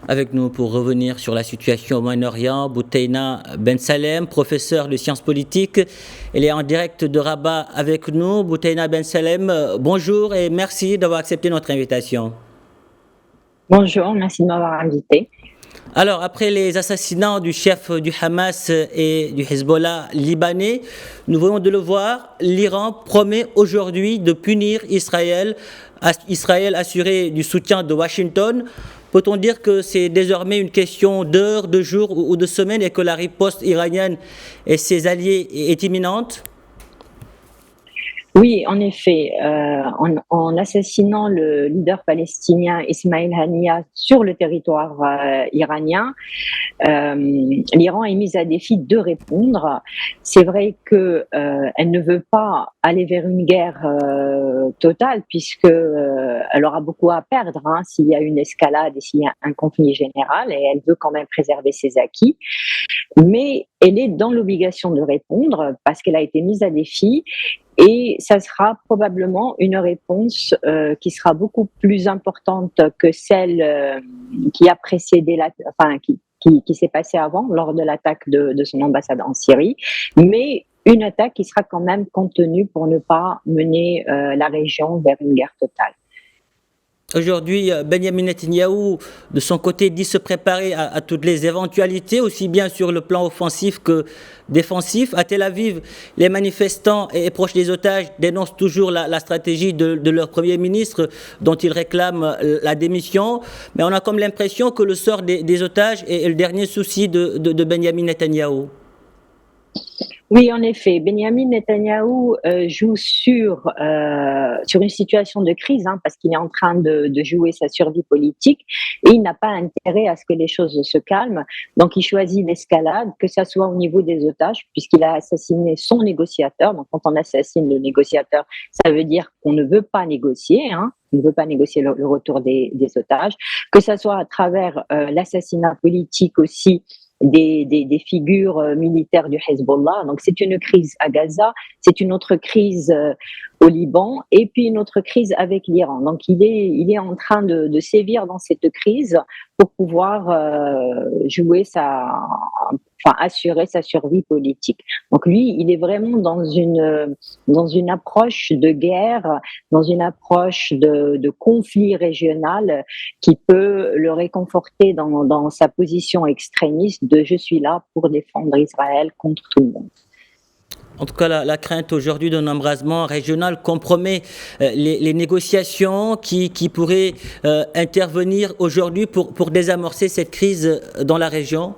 Avec nous pour revenir sur la situation au Moyen-Orient, Boutaina Ben Salem, professeur de sciences politiques. Elle est en direct de Rabat avec nous. Boutaina Ben Salem, bonjour et merci d'avoir accepté notre invitation. Bonjour, merci de m'avoir invité. Alors, après les assassinats du chef du Hamas et du Hezbollah libanais, nous venons de le voir, l'Iran promet aujourd'hui de punir Israël. Israël assuré du soutien de Washington. Peut-on dire que c'est désormais une question d'heures, de jours ou de semaines et que la riposte iranienne et ses alliés est imminente? Oui, en effet, en assassinant le leader palestinien Ismail Haniyeh sur le territoire iranien, l'Iran est mise à défi de répondre. C'est vrai que elle ne veut pas aller vers une guerre totale puisque elle aura beaucoup à perdre s'il y a une escalade et s'il y a un conflit général, et elle veut quand même préserver ses acquis. Mais elle est dans l'obligation de répondre parce qu'elle a été mise à défi. Et ça sera probablement une réponse qui sera beaucoup plus importante que celle qui a précédé qui s'est passée avant lors de l'attaque de son ambassade en Syrie, mais une attaque qui sera quand même contenue pour ne pas mener la région vers une guerre totale. Aujourd'hui, Benjamin Netanyahou, de son côté, dit se préparer à toutes les éventualités, aussi bien sur le plan offensif que défensif. À Tel Aviv, les manifestants et proches des otages dénoncent toujours la stratégie de leur Premier ministre, dont ils réclament la démission. Mais on a comme l'impression que le sort des otages est le dernier souci de Benjamin Netanyahou. Oui, en effet, Benjamin Netanyahou joue sur une situation de crise, parce qu'il est en train de jouer sa survie politique et il n'a pas intérêt à ce que les choses se calment. Donc, il choisit l'escalade, que ça soit au niveau des otages, puisqu'il a assassiné son négociateur. Donc, quand on assassine le négociateur, ça veut dire qu'on ne veut pas négocier. On ne veut pas négocier le retour des otages, que ça soit à travers l'assassinat politique aussi des figures militaires du Hezbollah. Donc c'est une crise à Gaza, c'est une autre crise au Liban et puis une autre crise avec l'Iran. Donc il est en train de sévir dans cette crise pour pouvoir assurer sa survie politique. Donc lui, il est vraiment dans une approche de guerre, dans une approche de conflit régional qui peut le réconforter dans sa position extrémiste de je suis là pour défendre Israël contre tout le monde. En tout cas, la crainte aujourd'hui d'un embrasement régional compromet les négociations qui pourraient intervenir aujourd'hui pour désamorcer cette crise dans la région.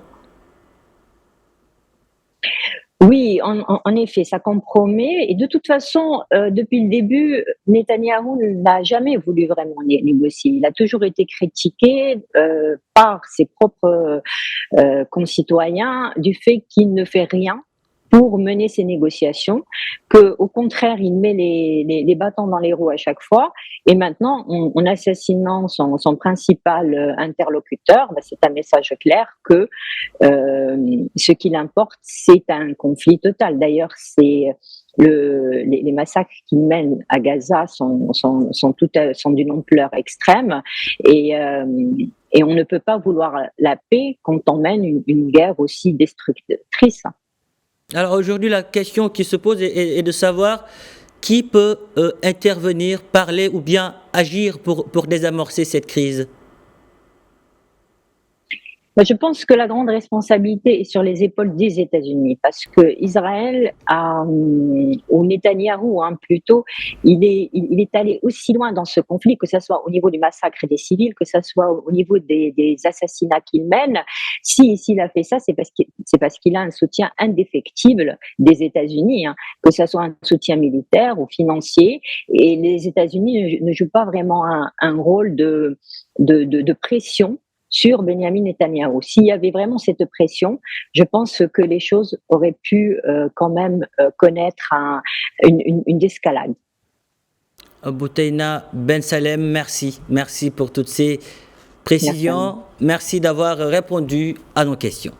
Oui, en effet, ça compromet. Et de toute façon, depuis le début, Netanyahou n'a jamais voulu vraiment négocier. Il a toujours été critiqué par ses propres concitoyens du fait qu'il ne fait rien pour mener ces négociations, qu'au contraire, il met les bâtons dans les roues à chaque fois. Et maintenant, en assassinant son principal interlocuteur, c'est un message clair que ce qu'il importe, c'est un conflit total. D'ailleurs, les massacres qu'il mène à Gaza sont d'une ampleur extrême et on ne peut pas vouloir la paix quand on mène une guerre aussi destructrice. Alors aujourd'hui, la question qui se pose est de savoir qui peut intervenir, parler ou bien agir pour désamorcer cette crise. Je pense que la grande responsabilité est sur les épaules des États-Unis parce que Israël, ou Netanyahou plutôt, il est allé aussi loin dans ce conflit, que ce soit au niveau du massacre des civils, que ce soit au niveau des assassinats qu'il mène. S'il a fait ça, c'est parce qu'il a un soutien indéfectible des États-Unis, que ce soit un soutien militaire ou financier. Et les États-Unis ne jouent pas vraiment un rôle de pression sur Benjamin Netanyahou. S'il y avait vraiment cette pression, je pense que les choses auraient pu quand même connaître une escalade. Boutaina Ben Salem, merci. Merci pour toutes ces précisions. Merci d'avoir répondu à nos questions.